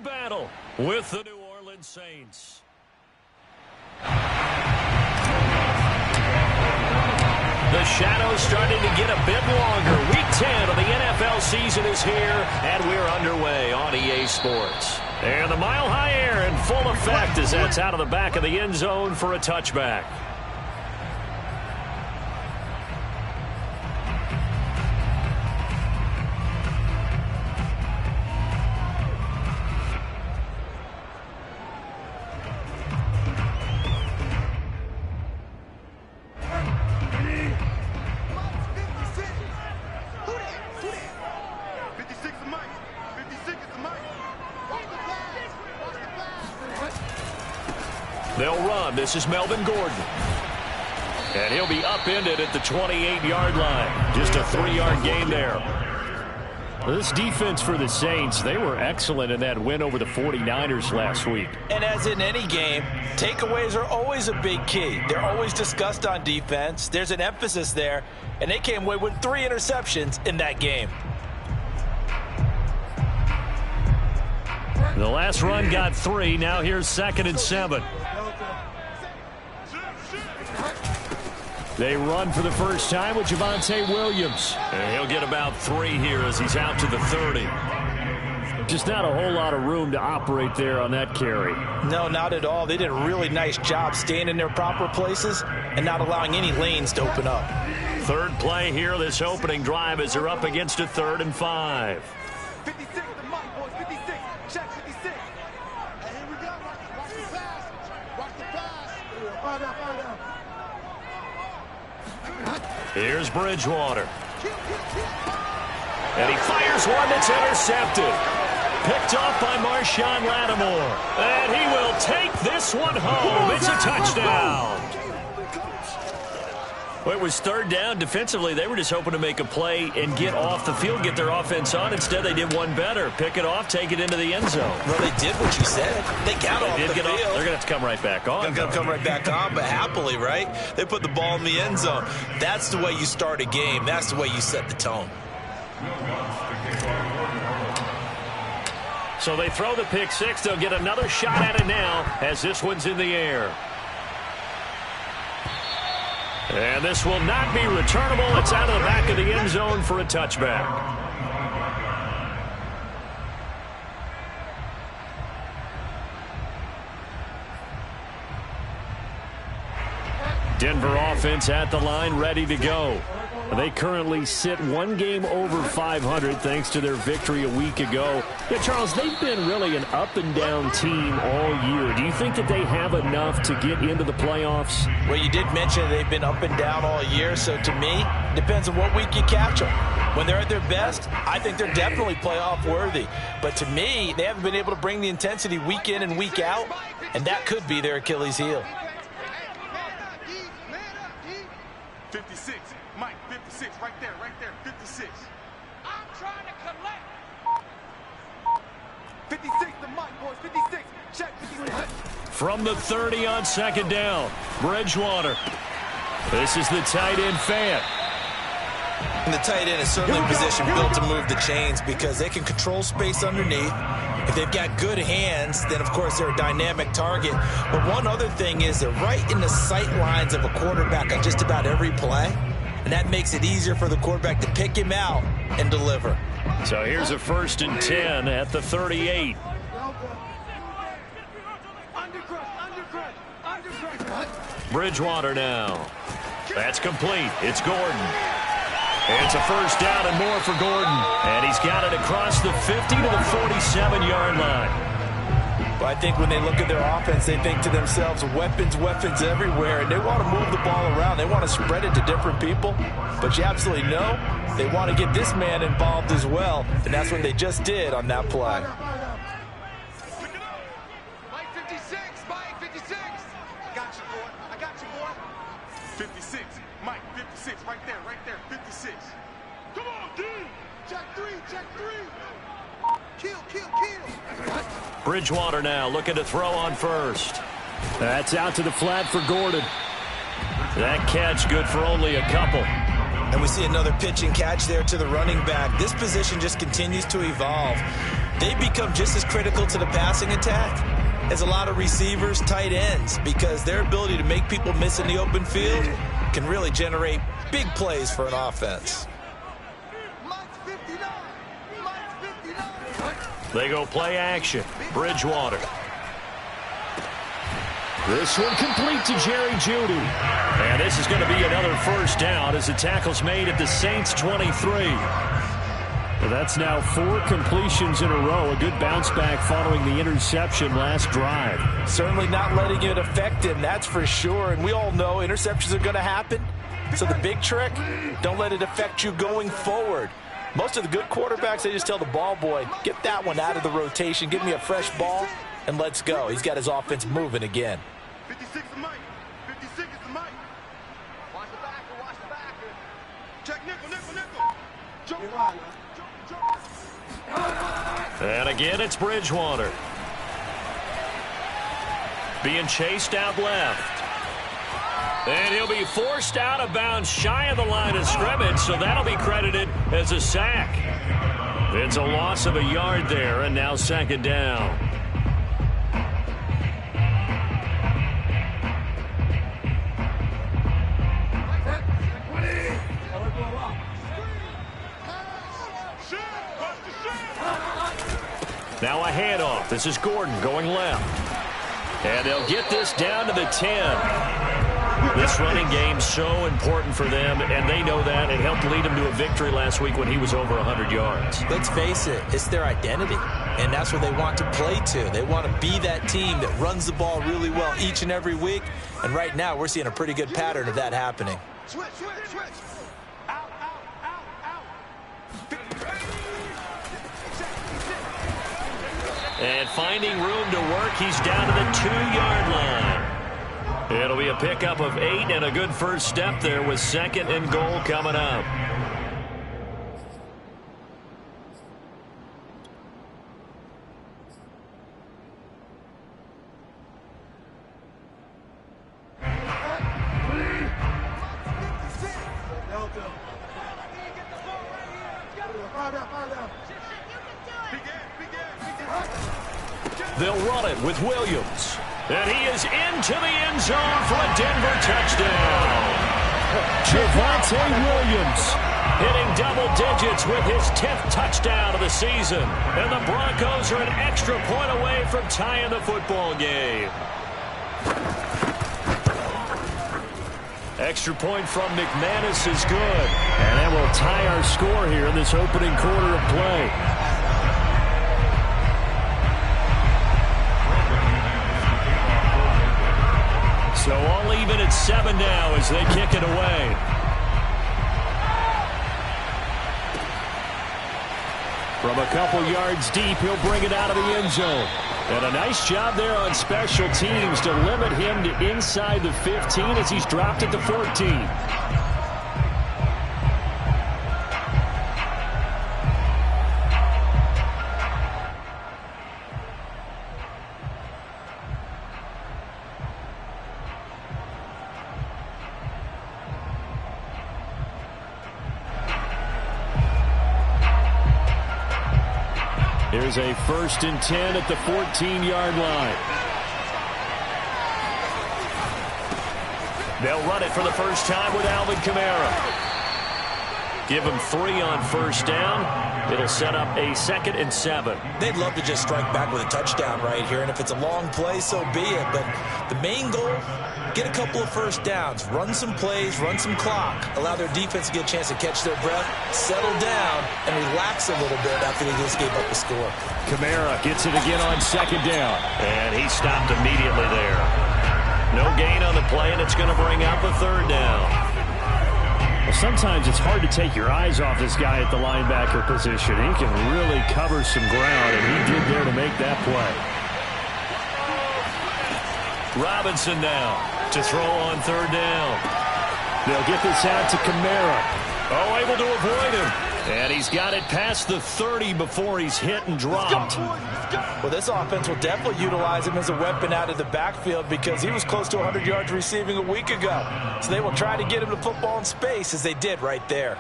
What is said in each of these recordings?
battle with the New Orleans Saints. The shadow's starting to get a bit longer. Week 10 of the NFL season is here, and we're underway on EA Sports. And the Mile High Air in full effect as that's out of the back of the end zone for a touchback. They'll run. This is Melvin Gordon. And he'll be upended at the 28-yard line. Just a 3-yard gain there. This defense for the Saints, they were excellent in that win over the 49ers last week. And as in any game, takeaways are always a big key. They're always discussed on defense. There's an emphasis there, and they came away with 3 interceptions in that game. The last run got 3. Now here's 2nd and 7. They run for the first time with Javonte Williams. And he'll get about 3 here as he's out to the 30. Just not a whole lot of room to operate there on that carry. No, not at all. They did a really nice job staying in their proper places and not allowing any lanes to open up. Third play here, this opening drive, as they're up against a 3rd and 5. 56, the mark, boys, 56. Check 56. And here we go. Watch the pass. Watch the pass. Find out. Here's Bridgewater. And he fires one that's intercepted. Picked off by Marshawn Lattimore. And he will take this one home. It's a touchdown. Well, it was 3rd down. Defensively, they were just hoping to make a play and get off the field, get their offense on. Instead, they did one better. Pick it off, take it into the end zone. Well, they did what you said. They got off the field. They're going to have to come right back on. They're going to come right back on, but happily, right? They put the ball in the end zone. That's the way you start a game. That's the way you set the tone. So they throw the pick 6. They'll get another shot at it now as this one's in the air. And this will not be returnable. It's out of the back of the end zone for a touchback. Denver offense at the line, ready to go. They currently sit 1 game over 500 thanks to their victory a week ago. Yeah, Charles, they've been really an up-and-down team all year. Do you think that they have enough to get into the playoffs? Well, you did mention they've been up and down all year, so to me, it depends on what week you catch them. When they're at their best, I think they're definitely playoff worthy. But to me, they haven't been able to bring the intensity week in and week out, and that could be their Achilles heel. 56. Mike, 56. Right there. 56. I'm trying to collect. 56, the Mike, boys. 56. Check 56. From the 30 on 2nd down, Bridgewater. This is the tight end, Fant. And the tight end is certainly a position built to move the chains because they can control space underneath. If they've got good hands, then, of course, they're a dynamic target. But one other thing is they're right in the sight lines of a quarterback on just about every play. And that makes it easier for the quarterback to pick him out and deliver. So here's a 1st and 10 at the 38. Bridgewater now. That's complete. It's Gordon. It's a 1st down and more for Gordon. And he's got it across the 50 to the 47-yard line. Well, I think when they look at their offense, they think to themselves, weapons everywhere, and they want to move the ball around. They want to spread it to different people, but you absolutely know they want to get this man involved as well, and that's what they just did on that play. Mike 56, Mike 56. I got you, boy. 56, Mike 56, right there, 56. Come on, D. Check 3. Kill. Bridgewater now looking to throw on 1st. That's out to the flat for Gordon. That catch good for only a couple. And we see another pitch and catch there to the running back. This position just continues to evolve. they become just as critical to the passing attack as a lot of receivers, tight ends, because their ability to make people miss in the open field can really generate big plays for an offense. They go play action. Bridgewater. This one complete to Jerry Jeudy. And this is going to be another first down as the tackle's made at the Saints 23. That's now 4 completions in a row. A good bounce back following the interception last drive. Certainly not letting it affect him, that's for sure. And we all know interceptions are going to happen. So the big trick, don't let it affect you going forward. Most of the good quarterbacks, they just tell the ball boy, get that one out of the rotation, give me a fresh ball, and let's go. He's got his offense moving again. 56 is Mike. 56 is the Mike. Watch the backer, watch the backer. Check nickel. Jump. And again, it's Bridgewater. Being chased out left. And he'll be forced out of bounds shy of the line of scrimmage, so that'll be credited as a sack. It's a loss of a yard there, and now second down. Now a handoff. This is Gordon going left. And they'll get this down to the 10. This running game's so important for them, and they know that. It helped lead them to a victory last week when he was over 100 yards. Let's face it, it's their identity, and that's what they want to play to. They want to be that team that runs the ball really well each and every week, and right now we're seeing a pretty good pattern of that happening. Switch. Out. And finding room to work, he's down to the 2-yard line. It'll be a pickup of 8 and a good first step there with 2nd and goal coming up. They'll run it with Williams. And he is into the end zone for a Denver touchdown. Javonte Williams hitting double digits with his 10th touchdown of the season. And the Broncos are an extra point away from tying the football game. Extra point from McManus is good. And that will tie our score here in this opening quarter of play. So all even at 7 now as they kick it away. From a couple yards deep, he'll bring it out of the end zone. And a nice job there on special teams to limit him to inside the 15 as he's dropped at the 14. Here's a 1st and 10 at the 14-yard line. They'll run it for the first time with Alvin Kamara. Give him 3 on first down. It'll set up a 2nd and 7. They'd love to just strike back with a touchdown right here, and if it's a long play, so be it. But the main goal, get a couple of first downs, run some plays, run some clock, allow their defense to get a chance to catch their breath, settle down, and relax a little bit after they just gave up the score. Kamara gets it again on 2nd down. And he stopped immediately there. No gain on the play, and it's going to bring up a 3rd down. Well, sometimes it's hard to take your eyes off this guy at the linebacker position. He can really cover some ground, and he did there to make that play. Robinson now to throw on 3rd down. They'll get this out to Kamara. Oh, able to avoid him. And he's got it past the 30 before he's hit and dropped. Well, this offense will definitely utilize him as a weapon out of the backfield because he was close to 100 yards receiving a week ago. So they will try to get him the football in space as they did right there.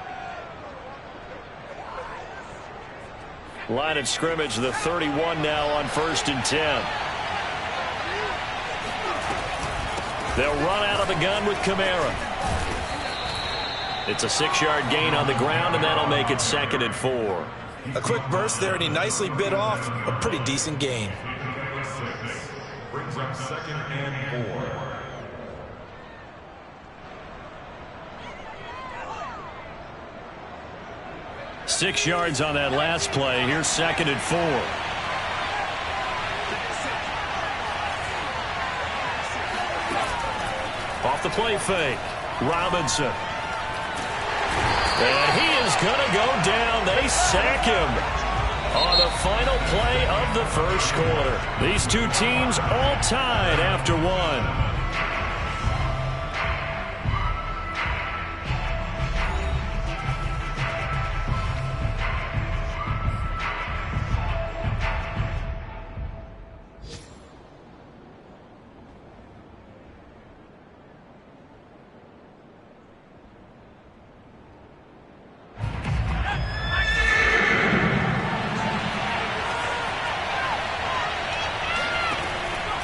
Line of scrimmage, the 31 now on 1st and 10. They'll run out of the gun with Kamara. It's a 6-yard gain on the ground, and that'll make it 2nd and 4. A quick burst there, and he nicely bit off a pretty decent gain. Brings up 2nd and 4. Six yards on that last play. Here's 2nd and 4. Off the play fake. Robinson. And he is going to go down. They sack him on the final play of the first quarter. These two teams all tied after one.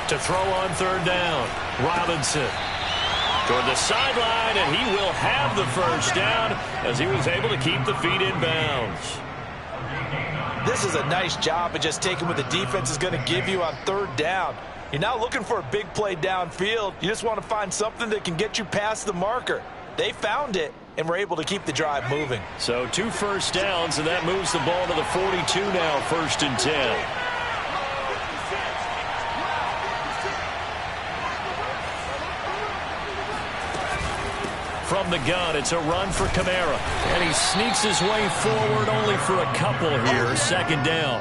To throw on 3rd down. Robinson toward the sideline, and he will have the first down as he was able to keep the feet in bounds. This is a nice job of just taking what the defense is going to give you on 3rd down. You're not looking for a big play downfield. You just want to find something that can get you past the marker. They found it and were able to keep the drive moving. So 2 first downs, and that moves the ball to the 42 now, 1st and 10. From the gun, it's a run for Kamara. And he sneaks his way forward only for a couple here. 2nd down.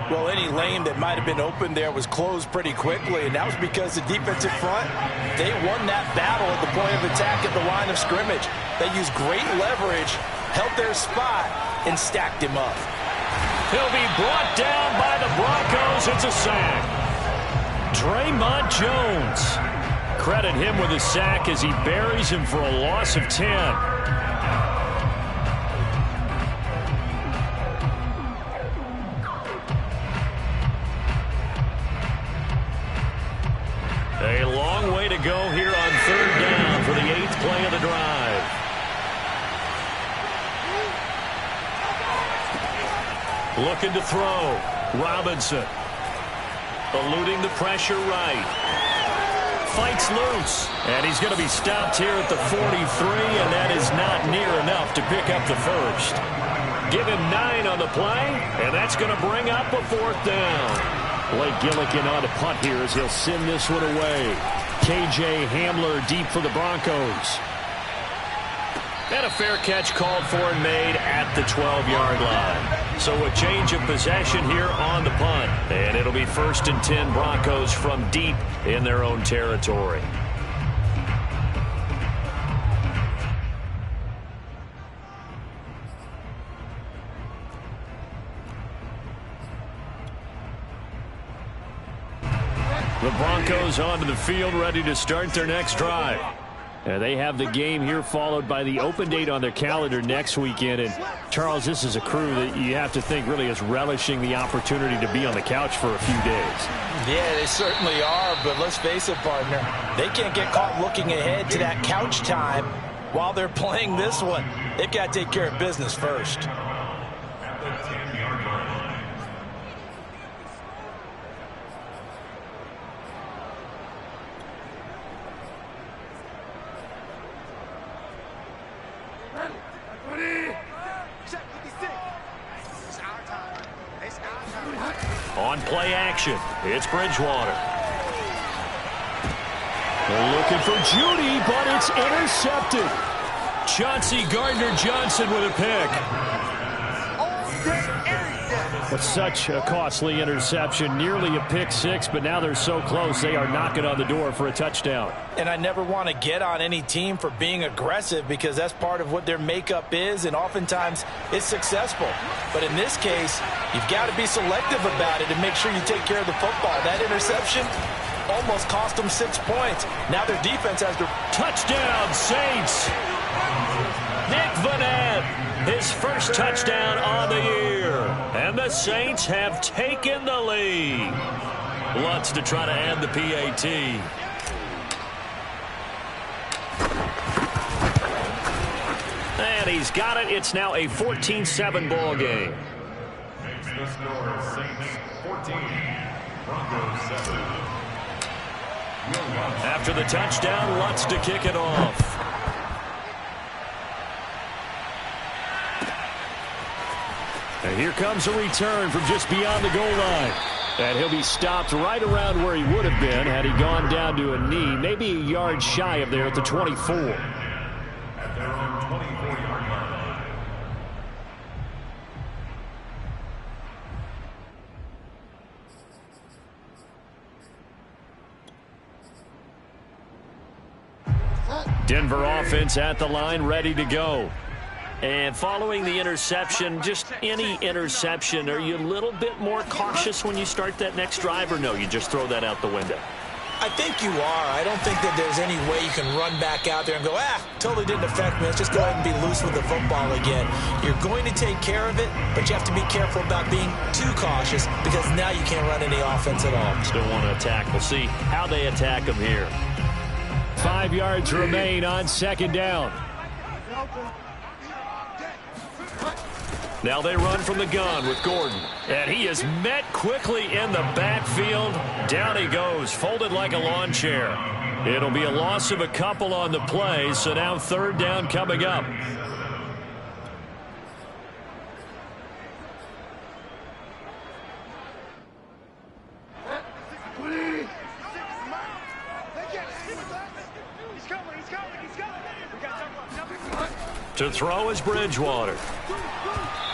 Well, any lane that might have been open there was closed pretty quickly, and that was because the defensive front, they won that battle at the point of attack at the line of scrimmage. They used great leverage, held their spot, and stacked him up. He'll be brought down by the Broncos. It's a sack. Draymond Jones. Credit him with a sack as he buries him for a loss of 10. A long way to go here on 3rd down for the 8th play of the drive. Looking to throw. Robinson. Eluding the pressure right. Fights loose, and he's going to be stopped here at the 43, and that is not near enough to pick up the first. Give him 9 on the play, and that's going to bring up a 4th down. Blake Gillikin on to punt here as he'll send this one away. KJ Hamler deep for the Broncos. And a fair catch called for and made at the 12-yard line. So a change of possession here on the punt. And it'll be 1st and 10 Broncos from deep in their own territory. The Broncos onto the field ready to start their next drive. They have the game here followed by the open date on their calendar next weekend. And, Charles, this is a crew that you have to think really is relishing the opportunity to be on the couch for a few days. Yeah, they certainly are, but let's face it, partner. They can't get caught looking ahead to that couch time while they're playing this one. They've got to take care of business first. On play action, it's Bridgewater. They're looking for Judy, but it's intercepted. Chauncey Gardner-Johnson with a pick. But such a costly interception, nearly a pick six, but now they're so close they are knocking on the door for a touchdown. And I never want to get on any team for being aggressive because that's part of what their makeup is, and oftentimes it's successful. But in this case, you've got to be selective about it and make sure you take care of the football. That interception almost cost them 6 points. Now their defense has to... Touchdown, Saints! Nick Vanette His first touchdown on the year. And the Saints have taken the lead. Lutz to try to add the PAT. And he's got it. It's now a 14-7 ball game. The score is Saints 14, Broncos 7. After the touchdown, Lutz to kick it off. And here comes a return from just beyond the goal line. And he'll be stopped right around where he would have been had he gone down to a knee, maybe a yard shy of there at the 24. At their own 24-yard line. Denver offense at the line, ready to go. And following the interception, just any interception, are you a little bit more cautious when you start that next drive, or no, you just throw that out the window? I think you are. I don't think that there's any way you can run back out there and go, totally didn't affect me. Let's just go ahead and be loose with the football again. You're going to take care of it, but you have to be careful about being too cautious because now you can't run any offense at all. Still want to attack. We'll see how they attack them here. 5 yards remain on second down. Now they run from the gun with Gordon. And he is met quickly in the backfield. Down he goes, folded like a lawn chair. It'll be a loss of a couple on the play, so now third down coming up. To throw is Bridgewater.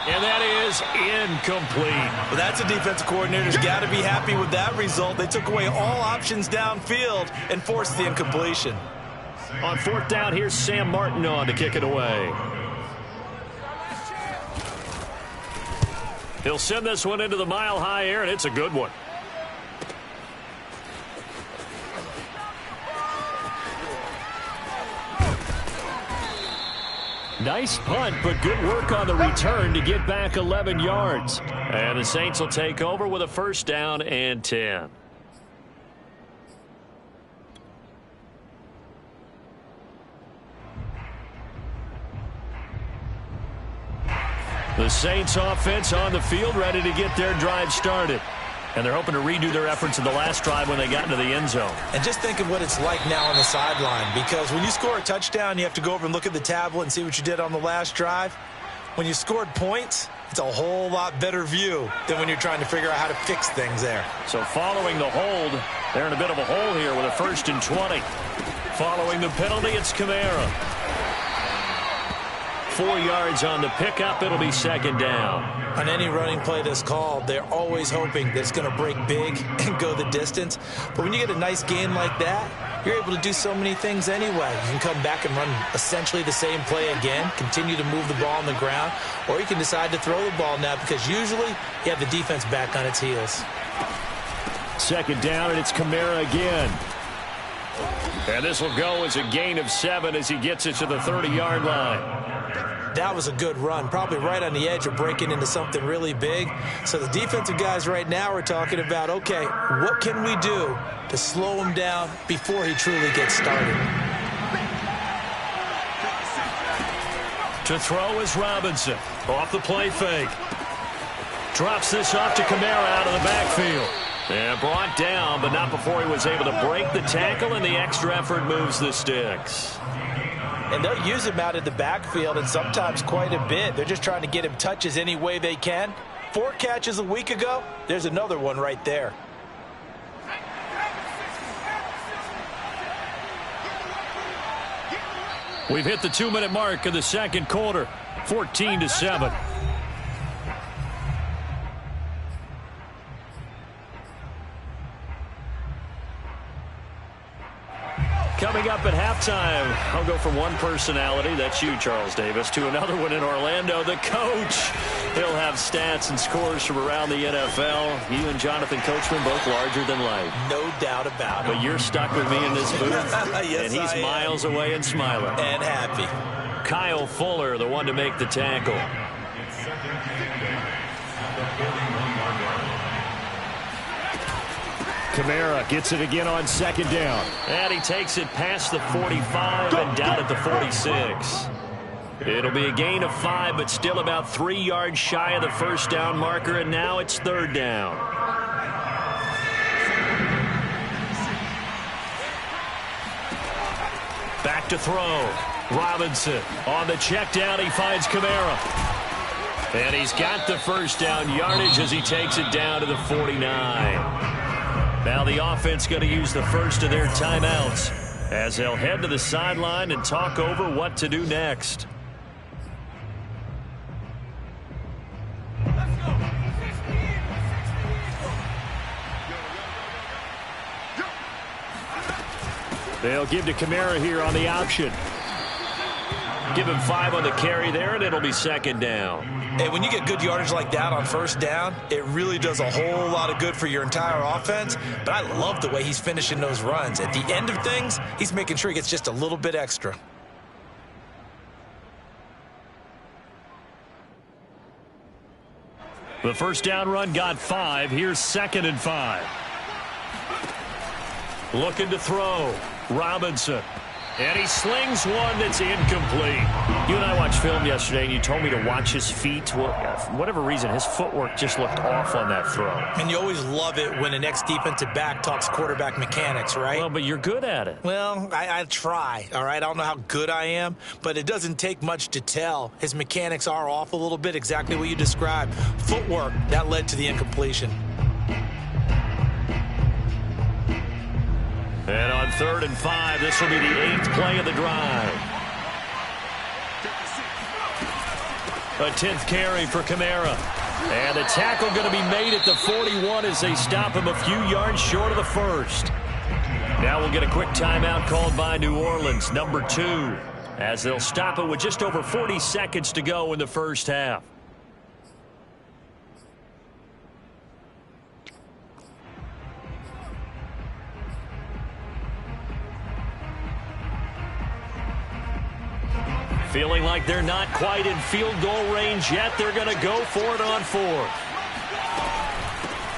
And that is incomplete. Well, that's a defensive coordinator's got to be happy with that result. They took away all options downfield and forced the incompletion. On fourth down, here's Sam Martin on to kick it away. He'll send this one into the mile-high air, and it's a good one. Nice punt, but good work on the return to get back 11 yards. And the Saints will take over with a first down and 10. The Saints offense on the field, ready to get their drive started. And they're hoping to redo their efforts in the last drive when they got into the end zone. And just think of what it's like now on the sideline, because when you score a touchdown, you have to go over and look at the tablet and see what you did on the last drive. When you scored points, it's a whole lot better view than when you're trying to figure out how to fix things there. So following the hold, they're in a bit of a hole here with a 1st and 20. Following the penalty, it's Kamara. 4 yards on the pickup. It'll be second down. On any running play that's called, they're always hoping that it's going to break big and go the distance. But when you get a nice game like that, you're able to do so many things anyway. You can come back and run essentially the same play again, continue to move the ball on the ground, or you can decide to throw the ball now because usually you have the defense back on its heels. Second down, and it's Kamara again. And this will go as a gain of 7 as he gets it to the 30-yard line. That was a good run, probably right on the edge of breaking into something really big. So the defensive guys right now are talking about, okay, what can we do to slow him down before he truly gets started? To throw is Robinson. Off the play fake. Drops this off to Kamara out of the backfield. And brought down, but not before he was able to break the tackle, and the extra effort moves the sticks. And they'll use him out in the backfield, and sometimes quite a bit. They're just trying to get him touches any way they can. 4 catches a week ago. There's another one right there. We've hit the 2-minute mark of the second quarter. 14-7. Coming up at halftime, I'll go from one personality, that's you, Charles Davis, to another one in Orlando, the coach. He'll have stats and scores from around the NFL. You and Jonathan Coachman both larger than life. No doubt about it. But you're stuck with me in this booth, Yes, and he's miles away and smiling. And happy. Kyle Fuller, the one to make the tackle. Kamara gets it again on second down. And he takes it past the 45 and down at the 46. It'll be a gain of 5, but still about 3 yards shy of the first down marker, and now it's third down. Back to throw. Robinson on the check down. He finds Kamara. And he's got the first down yardage as he takes it down to the 49. Now the offense going to use the first of their timeouts as they'll head to the sideline and talk over what to do next. They'll give to Kamara here on the option. Give him 5 on the carry there, and it'll be second down. Hey, when you get good yardage like that on first down, it really does a whole lot of good for your entire offense. But I love the way he's finishing those runs. At the end of things, he's making sure he gets just a little bit extra. The first down run got 5. Here's 2nd and 5. Looking to throw. Robinson. And he slings one that's incomplete. You and I watched film yesterday, and you told me to watch his feet. Well, for whatever reason, his footwork just looked off on that throw. And you always love it when the next defensive back talks quarterback mechanics, right? Well, but you're good at it. Well, I try, all right? I don't know how good I am, but it doesn't take much to tell. His mechanics are off a little bit, exactly what you described. Footwork, that led to the incompletion. And on 3rd and 5, this will be the 8th play of the drive. A 10th carry for Kamara. And the tackle going to be made at the 41 as they stop him a few yards short of the first. Now we'll get a quick timeout called by New Orleans, number 2, as they'll stop it with just over 40 seconds to go in the first half. Feeling like they're not quite in field goal range yet. They're going to go for it on 4th.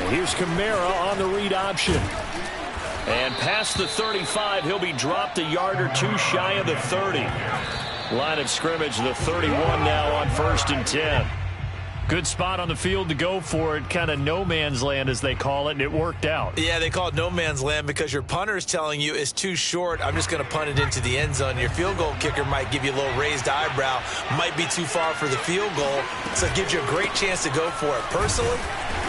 And here's Kamara on the read option. And past the 35, he'll be dropped a yard or 2 shy of the 30. Line of scrimmage, the 31 now on 1st and 10. Good spot on the field to go for it, kind of no man's land as they call it, and it worked out. Yeah, they call it no man's land because your punter is telling you it's too short. I'm just going to punt it into the end zone. Your field goal kicker might give you a little raised eyebrow, might be too far for the field goal, so it gives you a great chance to go for it. Personally,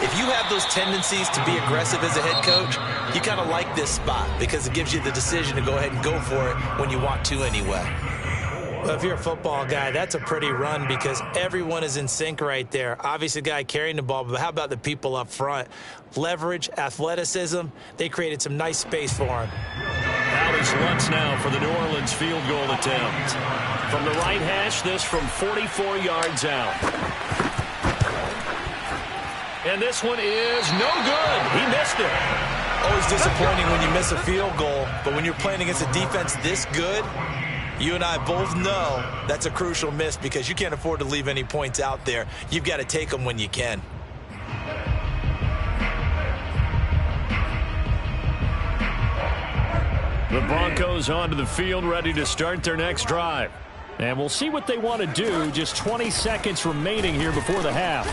if you have those tendencies to be aggressive as a head coach, you kind of like this spot because it gives you the decision to go ahead and go for it when you want to anyway. Well, if you're a football guy, that's a pretty run because everyone is in sync right there. Obviously, the guy carrying the ball, but how about the people up front? Leverage, athleticism, they created some nice space for him. Alex Lutz now for the New Orleans field goal attempt. From the right hash, this from 44 yards out. And this one is no good. He missed it. Always disappointing when you miss a field goal, but when you're playing against a defense this good, you and I both know that's a crucial miss because you can't afford to leave any points out there. You've got to take them when you can. The Broncos onto the field, ready to start their next drive. And we'll see what they want to do. Just 20 seconds remaining here before the half.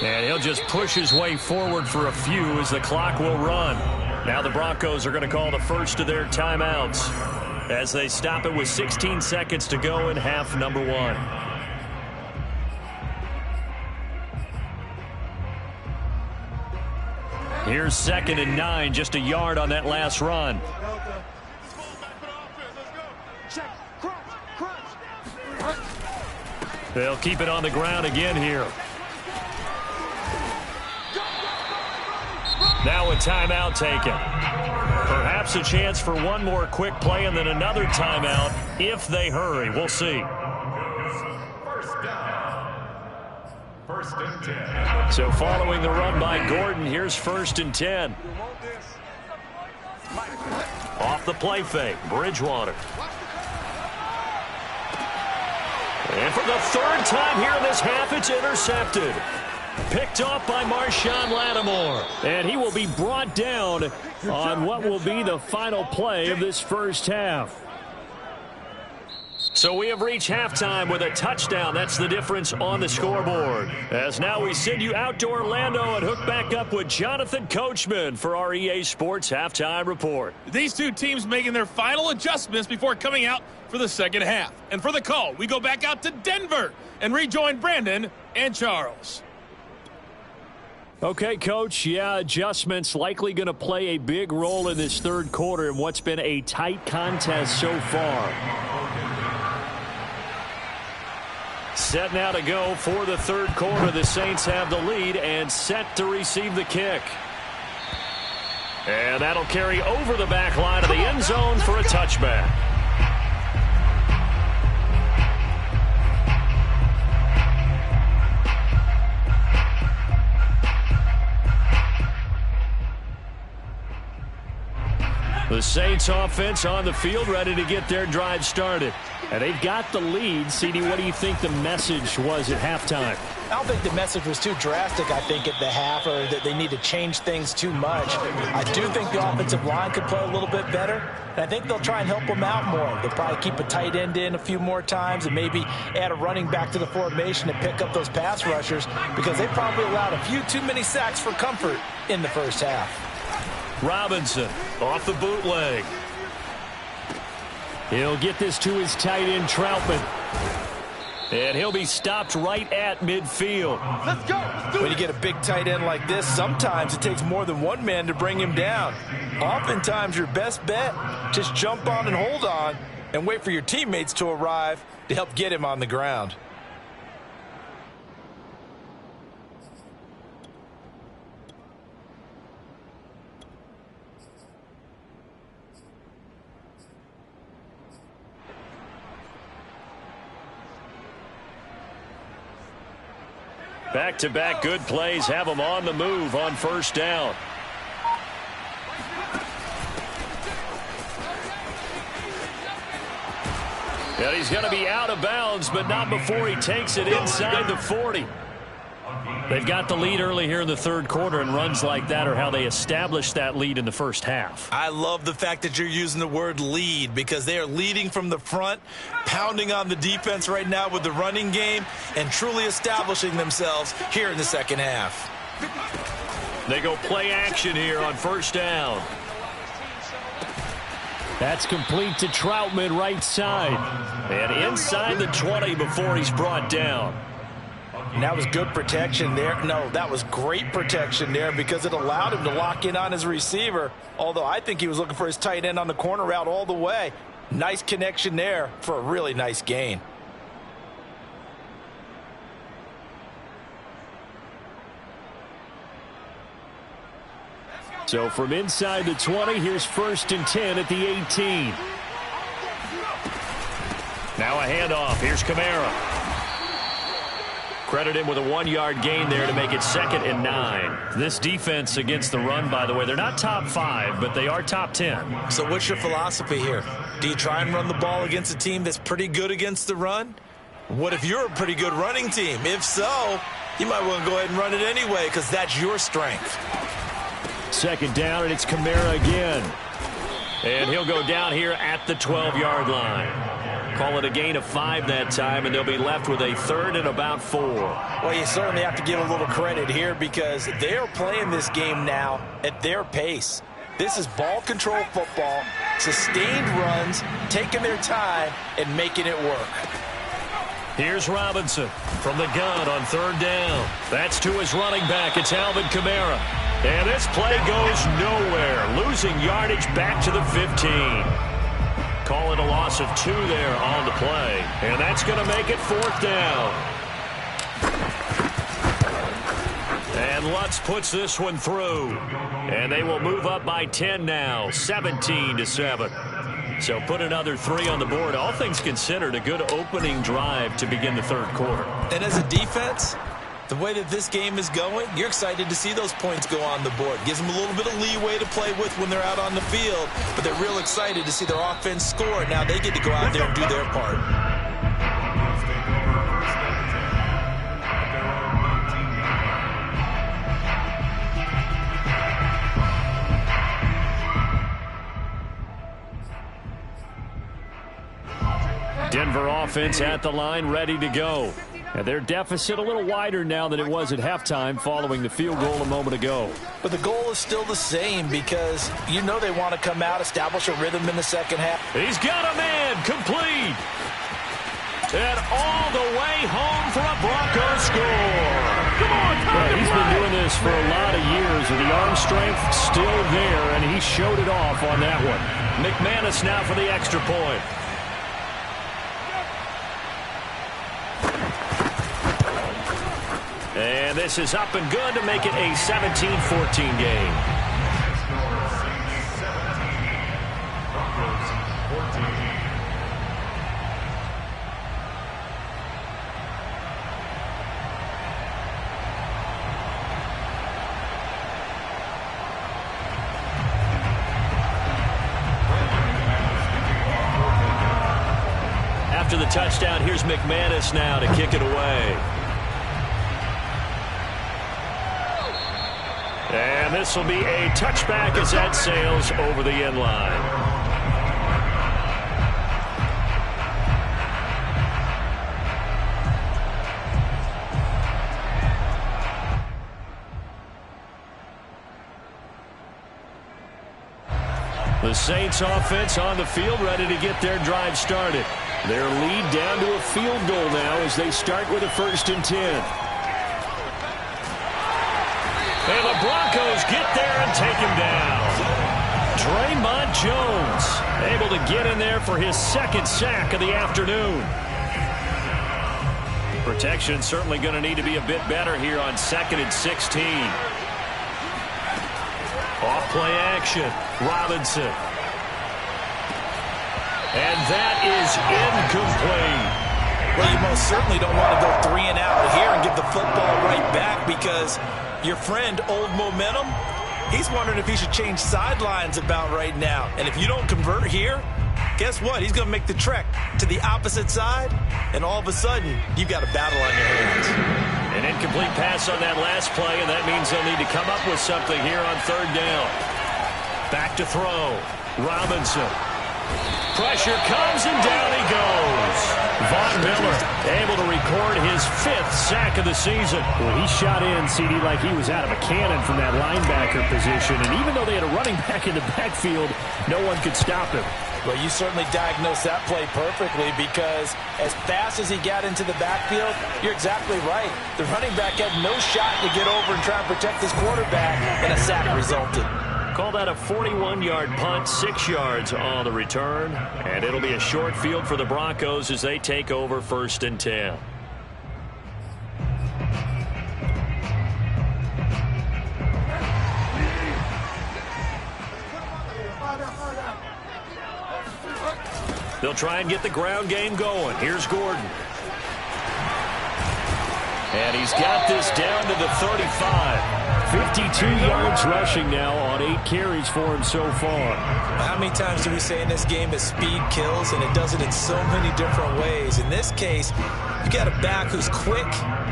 And he'll just push his way forward for a few as the clock will run. Now the Broncos are going to call the first of their timeouts as they stop it with 16 seconds to go in half number 1. Here's 2nd and 9, just a yard on that last run. They'll keep it on the ground again here. Now a timeout taken. Perhaps a chance for one more quick play and then another timeout if they hurry. We'll see. First and 10. So following the run by Gordon, here's 1st and 10. Off the play fake, Bridgewater. And for the third time here in this half, it's intercepted. Picked off by Marshawn Lattimore. And he will be brought down on what will be the final play of this first half. So we have reached halftime with a touchdown. That's the difference on the scoreboard. As now we send you out to Orlando and hook back up with Jonathan Coachman for our EA Sports Halftime Report. These two teams making their final adjustments before coming out for the second half. And for the call, we go back out to Denver and rejoin Brandon and Charles. Okay, Coach, adjustments likely going to play a big role in this third quarter in what's been a tight contest so far. Set now to go for the third quarter. The Saints have the lead and set to receive the kick. And that'll carry over the back line of the end zone for a touchback. The Saints offense on the field ready to get their drive started. And they've got the lead. CD, what do you think the message was at halftime? I don't think the message was too drastic, I think, at the half, or that they need to change things too much. I do think the offensive line could play a little bit better, and I think they'll try and help them out more. They'll probably keep a tight end in a few more times and maybe add a running back to the formation and pick up those pass rushers, because they probably allowed a few too many sacks for comfort in the first half. Robinson off the bootleg. He'll get this to his tight end, Troutman. And he'll be stopped right at midfield. Let's go. Let's do When you get a big tight end like this, sometimes it takes more than one man to bring him down. Oftentimes, your best bet, just jump on and hold on and wait for your teammates to arrive to help get him on the ground. Back-to-back good plays have them on the move on first down. And he's going to be out of bounds, but not before he takes it inside the 40. They've got the lead early here in the third quarter, and runs like that are how they established that lead in the first half. I love the fact that you're using the word lead, because they are leading from the front, pounding on the defense right now with the running game, and truly establishing themselves here in the second half. They go play action here on first down. That's complete to Troutman right side. And inside the 20 before he's brought down. And that was good protection there. No, that was great protection there, because it allowed him to lock in on his receiver, although I think he was looking for his tight end on the corner route all the way. Nice connection there for a really nice gain. So from inside the 20, here's 1st and 10 at the 18. Now a handoff. Here's Kamara. Credit him with a 1-yard gain there to make it 2nd and 9. This defense against the run, by the way, they're not top 5, but they are top 10. So what's your philosophy here? Do you try and run the ball against a team that's pretty good against the run? What if you're a pretty good running team? If so, you might want to go ahead and run it anyway, because that's your strength. 2nd down, and it's Kamara again. And he'll go down here at the 12-yard line. Call it a gain of 5 that time, and they'll be left with a 3rd and about 4. Well, you certainly have to give a little credit here, because they're playing this game now at their pace. This is ball control football, sustained runs, taking their time, and making it work. Here's Robinson from the gun on 3rd down. That's to his running back. It's Alvin Kamara. And this play goes nowhere, losing yardage back to the 15. Call it a loss of 2 there on the play. And that's going to make it 4th down. And Lutz puts this one through. And they will move up by 10 now, 17-7. So put another 3 on the board. All things considered, a good opening drive to begin the third quarter. And as a defense, the way that this game is going, you're excited to see those points go on the board. Gives them a little bit of leeway to play with when they're out on the field, but they're real excited to see their offense score. Now they get to go out there and do their part. Denver offense at the line, ready to go. And their deficit a little wider now than it was at halftime following the field goal a moment ago. But the goal is still the same because you know they want to come out, establish a rhythm in the second half. He's got a man complete. And all the way home for a Broncos score. Come on, he's been doing this for a lot of years, and the arm strength still there, and he showed it off on that one. McManus now for the extra point. And this is up and good to make it a 17-14 game. After the touchdown, here's McManus now to kick it away. And this will be a touchback as that sails over the end line. The Saints offense on the field, ready to get their drive started. Their lead down to a field goal now as they start with a 1st and 10. And the Broncos get there and take him down. Draymond Jones able to get in there for his 2nd sack of the afternoon. Protection certainly going to need to be a bit better here on 2nd and 16. Off play action. Robinson. And that is incomplete. Well, you most certainly don't want to go 3 and out here and give the football right back because your friend, Old Momentum, he's wondering if he should change sidelines about right now. And if you don't convert here, guess what? He's going to make the trek to the opposite side, and all of a sudden, you've got a battle on your hands. An incomplete pass on that last play, and that means they'll need to come up with something here on 3rd down. Back to throw. Robinson. Pressure comes, and down he goes. Von Miller able to record his 5th sack of the season. Well, he shot in, CD, like he was out of a cannon from that linebacker position. And even though they had a running back in the backfield, no one could stop him. Well, you certainly diagnosed that play perfectly because as fast as he got into the backfield, you're exactly right. The running back had no shot to get over and try and protect his quarterback, and a sack resulted. Call that a 41-yard punt, 6 yards on the return. And it'll be a short field for the Broncos as they take over 1st and 10. They'll try and get the ground game going. Here's Gordon. And he's got this down to the 35. 52 yards rushing now on 8 carries for him so far. How many times do we say in this game that speed kills, and it does it in so many different ways? In this case, you got a back who's quick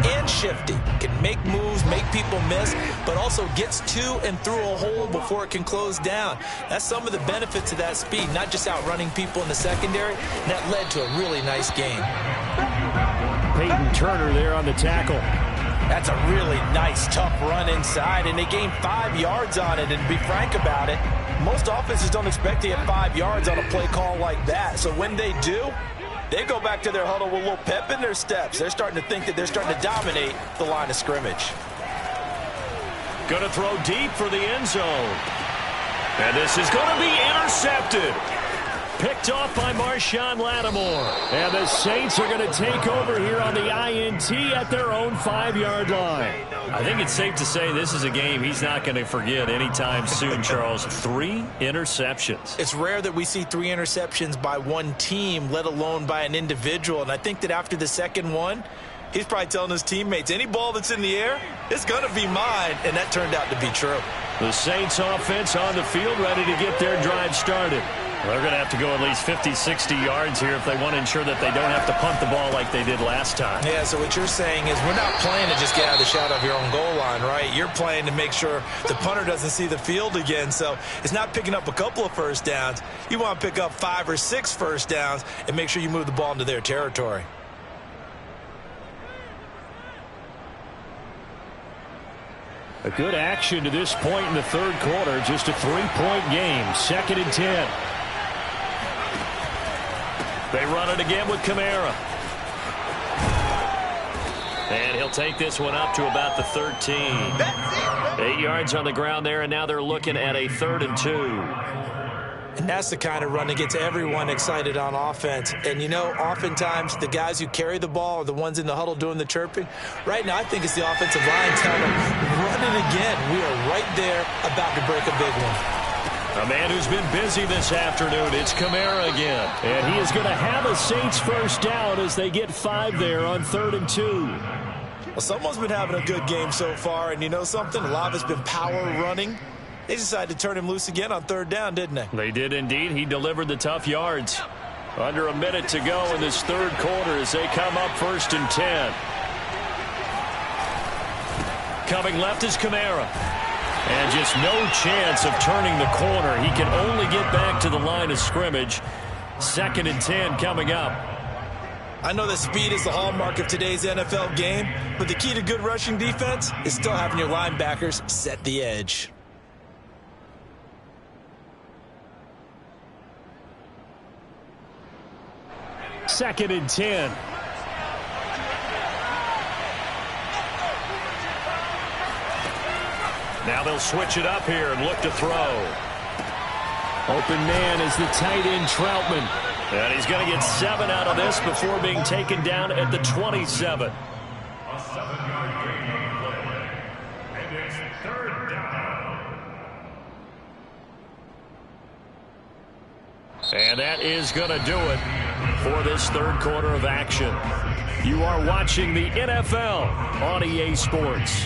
and shifty, can make moves, make people miss, but also gets to and through a hole before it can close down. That's some of the benefits of that speed, not just outrunning people in the secondary. That led to a really nice game. Peyton Turner there on the tackle. That's a really nice, tough run inside, and they gained 5 yards on it. And to be frank about it, most offenses don't expect to get 5 yards on a play call like that. So when they do, they go back to their huddle with a little pep in their steps. They're starting to think that they're starting to dominate the line of scrimmage. Going to throw deep for the end zone. And this is going to be intercepted. Picked off by Marshawn Lattimore. And the Saints are going to take over here on the INT at their own 5-yard line. I think it's safe to say this is a game he's not going to forget anytime soon, Charles. 3 interceptions. It's rare that we see 3 interceptions by one team, let alone by an individual. And I think that after the second one, he's probably telling his teammates, any ball that's in the air, it's going to be mine. And that turned out to be true. The Saints offense on the field ready to get their drive started. They're going to have to go at least 50, 60 yards here if they want to ensure that they don't have to punt the ball like they did last time. Yeah, so what you're saying is we're not playing to just get out of the shadow of your own goal line, right? You're playing to make sure the punter doesn't see the field again. So it's not picking up a couple of first downs. You want to pick up 5 or 6 first downs and make sure you move the ball into their territory. A good action to this point in the third quarter. Just a 3-point game. 2nd and 10. They run it again with Kamara. And he'll take this one up to about the 13. 8 yards on the ground there, and now they're looking at a 3rd and 2. And that's the kind of run that gets everyone excited on offense. And, you know, oftentimes the guys who carry the ball are the ones in the huddle doing the chirping. Right now, I think it's the offensive line telling them, run it again. We are right there about to break a big one. A man who's been busy this afternoon, it's Kamara again. And he is going to have a Saints first down as they get 5 there on 3rd and 2. Well, someone's been having a good game so far, and you know something? A lot of it's been power running. They decided to turn him loose again on 3rd down, didn't they? They did indeed. He delivered the tough yards. Under a minute to go in this third quarter as they come up 1st and 10. Coming left is Kamara. And just no chance of turning the corner. He can only get back to the line of scrimmage. 2nd and 10 coming up. I know that speed is the hallmark of today's NFL game, but the key to good rushing defense is still having your linebackers set the edge. Second and 10. Now they'll switch it up here and look to throw. Open man is the tight end Troutman. And he's going to get 7 out of this before being taken down at the 27. And that is going to do it for this third quarter of action. You are watching the NFL on EA Sports.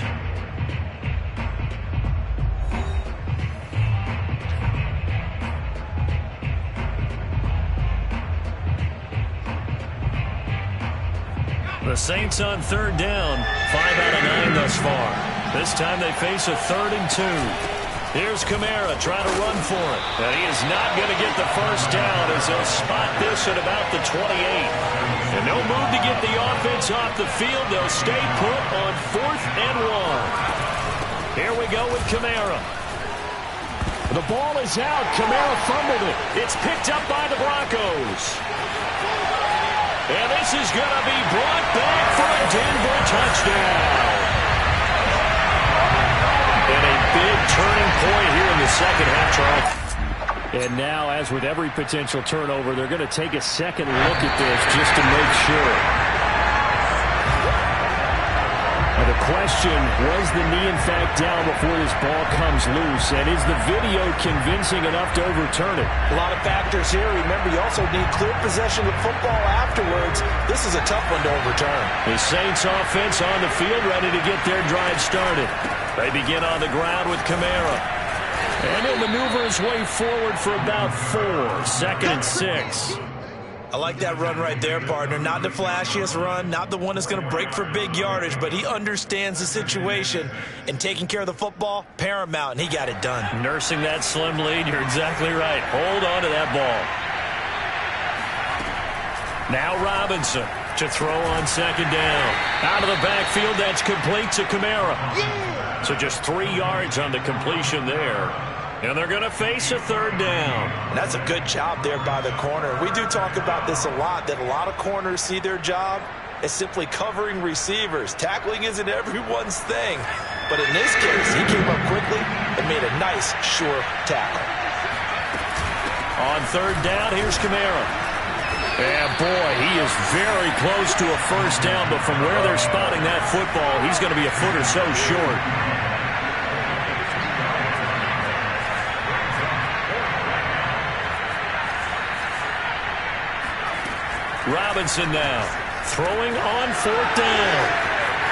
The Saints on 3rd down, 5 out of 9 thus far. This time they face a 3rd and 2. Here's Kamara trying to run for it. And he is not going to get the first down as they'll spot this at about the 28. And no move to get the offense off the field. They'll stay put on 4th and 1. Here we go with Kamara. The ball is out. Kamara fumbled it. It's picked up by the Broncos. And this is going to be brought back for a Denver touchdown. And a big turning point here in the second half, Charles. And now, as with every potential turnover, they're going to take a second look at this just to make sure. Now the question, was the knee in fact down before this ball comes loose? And is the video convincing enough to overturn it? A lot of factors here. Remember, you also need clear possession of football afterwards. This is a tough one to overturn. The Saints offense on the field, ready to get their drive started. They begin on the ground with Kamara. And he'll maneuver his way forward for about 4. 2nd and 6. I like that run right there, partner. Not the flashiest run, not the one that's going to break for big yardage, but he understands the situation, and taking care of the football, paramount, and he got it done. Nursing that slim lead, you're exactly right. Hold on to that ball. Now Robinson to throw on 2nd down. Out of the backfield, that's complete to Kamara. So just 3 yards on the completion there. And they're going to face a 3rd down. And that's a good job there by the corner. We do talk about this a lot, that a lot of corners see their job as simply covering receivers. Tackling isn't everyone's thing. But in this case, he came up quickly and made a nice, sure tackle. On 3rd down, here's Kamara. And boy, he is very close to a first down, but from where they're spotting that football, he's going to be a foot or so short. Robinson now throwing on 4th down.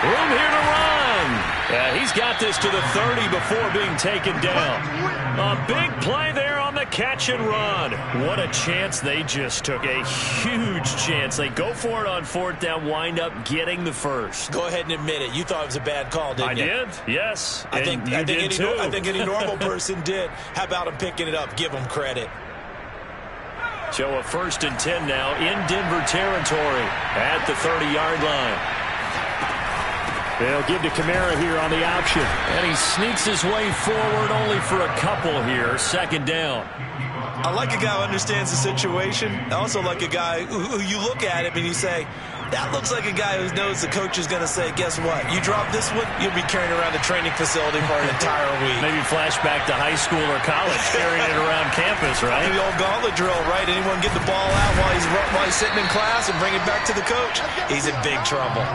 Room here to run. Yeah, he's got this to the 30 before being taken down. A big play there on the catch and run. What a chance they just took. A huge chance. They go for it on fourth down, wind up getting the first. Go ahead and admit it. You thought it was a bad call, didn't you? I did, yes. I think any normal person did. How about him picking it up? Give him credit. So a 1st and 10 now in Denver territory at the 30-yard line. They'll give to Kamara here on the option. And he sneaks his way forward only for a couple here. 2nd down. I like a guy who understands the situation. I also like a guy who you look at him and you say, that looks like a guy who knows the coach is going to say, guess what? You drop this one, you'll be carrying around the training facility for an entire week. Maybe flashback to high school or college, carrying it around campus, right? The old gauntlet drill, right? Anyone get the ball out while he's sitting in class and bring it back to the coach? He's in big trouble.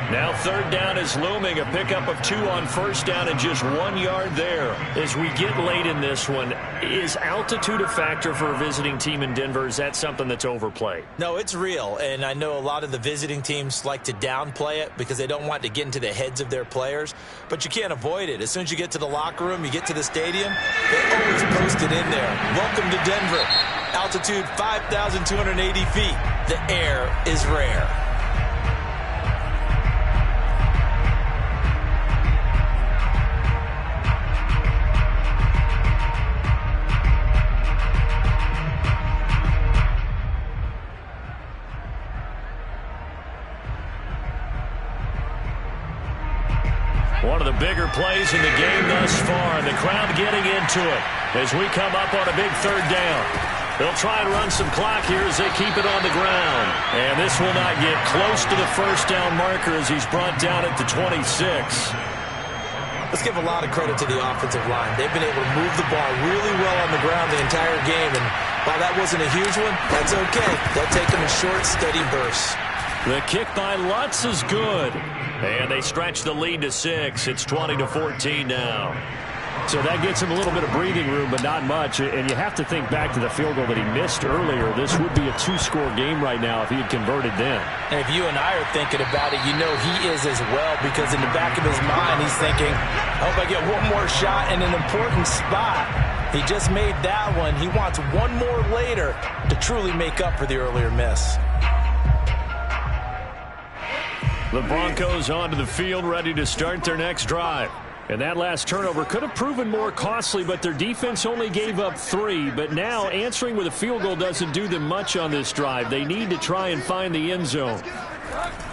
Now 3rd down is looming. A pickup of 2 on 1st down and just 1 yard there. As we get late in this one, is altitude a factor for a visiting team in Denver? Is that something that's overplayed? No, it's real, and I know a lot of the visiting teams like to downplay it because they don't want to get into the heads of their players, but you can't avoid it. As soon as you get to the locker room, you get to the stadium, they always post it in there. Welcome to Denver. Altitude 5,280 feet. The air is rare. One of the bigger plays in the game thus far, and the crowd getting into it as we come up on a big 3rd down. They'll try and run some clock here as they keep it on the ground. And this will not get close to the 1st down marker as he's brought down at the 26. Let's give a lot of credit to the offensive line. They've been able to move the ball really well on the ground the entire game, and while that wasn't a huge one, that's okay. They'll take them in short, steady bursts. The kick by Lutz is good. And they stretch the lead to 6. It's 20-14 now. So that gets him a little bit of breathing room, but not much. And you have to think back to the field goal that he missed earlier. This would be a 2-score game right now if he had converted then. And if you and I are thinking about it, you know he is as well, because in the back of his mind, he's thinking, I hope I get one more shot in an important spot. He just made that one. He wants one more later to truly make up for the earlier miss. The Broncos onto the field, ready to start their next drive. And that last turnover could have proven more costly, but their defense only gave up 3. But now answering with a field goal doesn't do them much on this drive. They need to try and find the end zone.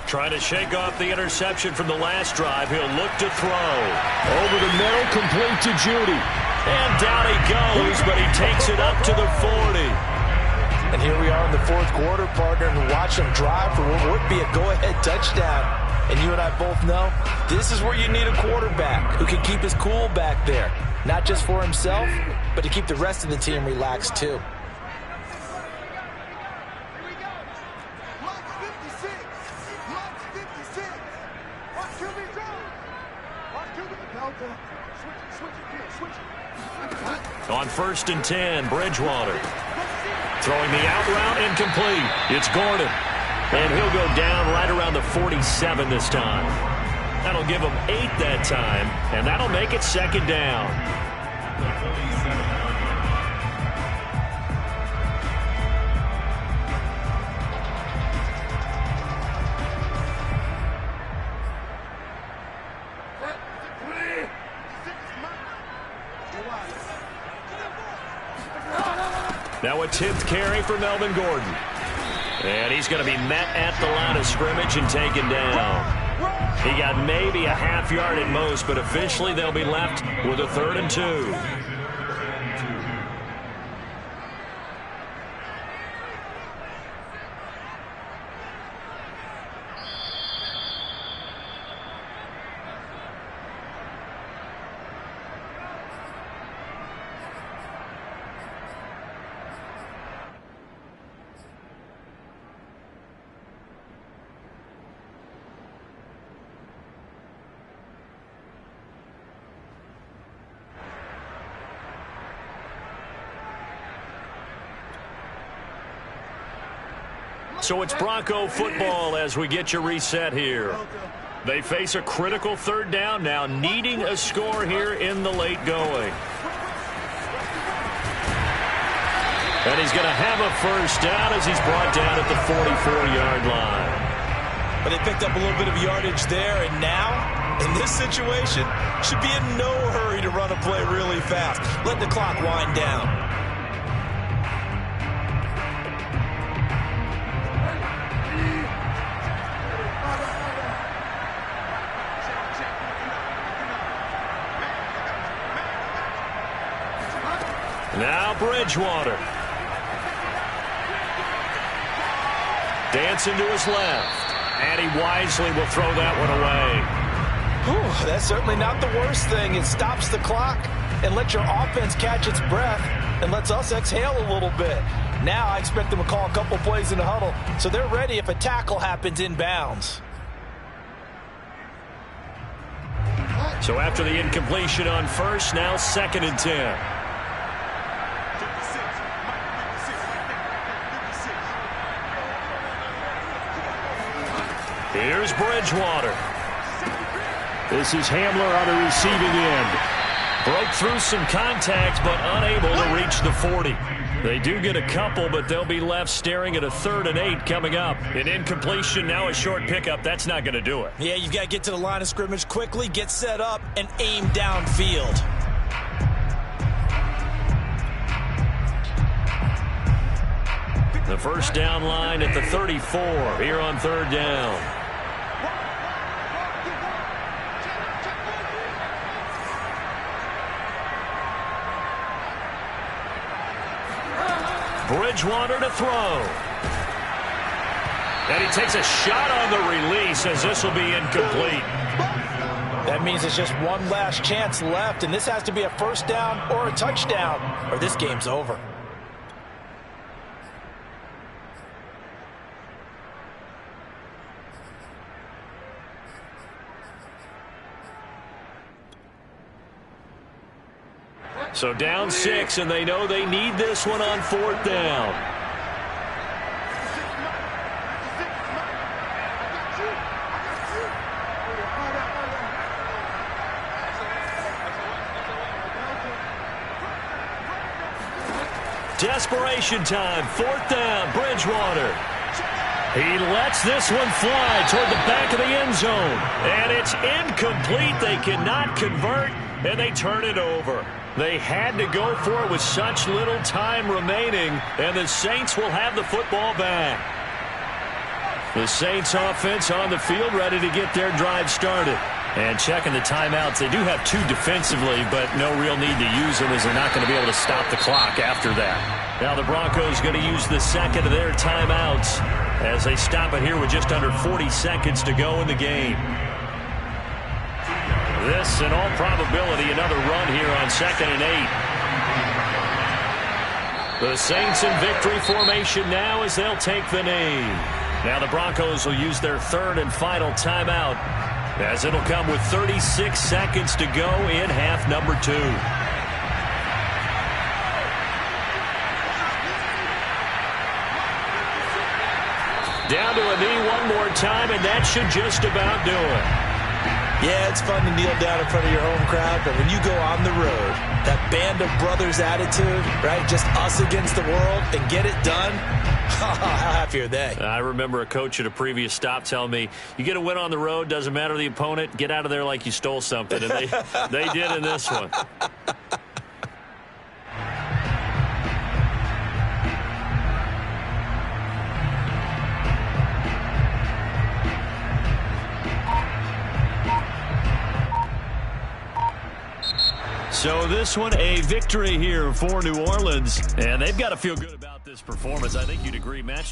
Trying to shake off the interception from the last drive. He'll look to throw. Over the middle, complete to Judy. And down he goes, but he takes it up to the 40. And here we are in the 4th quarter, partner, and watch him drive for what would be a go-ahead touchdown. And you and I both know this is where you need a quarterback who can keep his cool back there. Not just for himself, but to keep the rest of the team relaxed too. On 1st and 10, Bridgewater. Throwing the out route, incomplete. It's Gordon. And he'll go down right around the 47 this time. That'll give him 8 that time, and that'll make it 2nd down. Now a 10th carry for Melvin Gordon. And he's going to be met at the line of scrimmage and taken down. He got maybe a half yard at most, but officially they'll be left with a 3rd and 2. So it's Bronco football as we get you reset here. They face a critical 3rd down now, needing a score here in the late going. And he's going to have a first down as he's brought down at the 44-yard line. But they picked up a little bit of yardage there, and now, in this situation, should be in no hurry to run a play really fast. Let the clock wind down. Now Bridgewater. Dancing to his left. And he wisely will throw that one away. Whew, that's certainly not the worst thing. It stops the clock and lets your offense catch its breath and lets us exhale a little bit. Now I expect them to call a couple plays in the huddle so they're ready if a tackle happens inbounds. So after the incompletion on first, now 2nd and 10. Here's Bridgewater. This is Hamler on the receiving end. Broke through some contact, but unable to reach the 40. They do get a couple, but they'll be left staring at a 3rd and 8 coming up. An incompletion, now a short pickup. That's not going to do it. Yeah, you've got to get to the line of scrimmage quickly, get set up, and aim downfield. The first down line at the 34 here on 3rd down. Bridgewater to throw. And he takes a shot on the release as this will be incomplete. That means there's just one last chance left, and this has to be a first down or a touchdown, or this game's over. So down 6, and they know they need this one on 4th down. Desperation time, 4th down, Bridgewater. He lets this one fly toward the back of the end zone. And it's incomplete. They cannot convert, and they turn it over. They had to go for it with such little time remaining, and the Saints will have the football back. The Saints offense on the field ready to get their drive started. And checking the timeouts, they do have 2 defensively, but no real need to use them as they're not going to be able to stop the clock after that. Now the Broncos going to use the 2nd of their timeouts as they stop it here with just under 40 seconds to go in the game. This, in all probability, another run here on 2nd and 8. The Saints in victory formation now as they'll take the knee. Now the Broncos will use their 3rd and final timeout as it'll come with 36 seconds to go in half number 2. Down to a knee one more time, and that should just about do it. Yeah, it's fun to kneel down in front of your home crowd, but when you go on the road, that band of brothers attitude, right, just us against the world, and get it done, how happy are they? I remember a coach at a previous stop telling me, you get a win on the road, doesn't matter the opponent, get out of there like you stole something, and they did in this one. So this one, a victory here for New Orleans, and they've got to feel good about this performance. I think you'd agree. Matched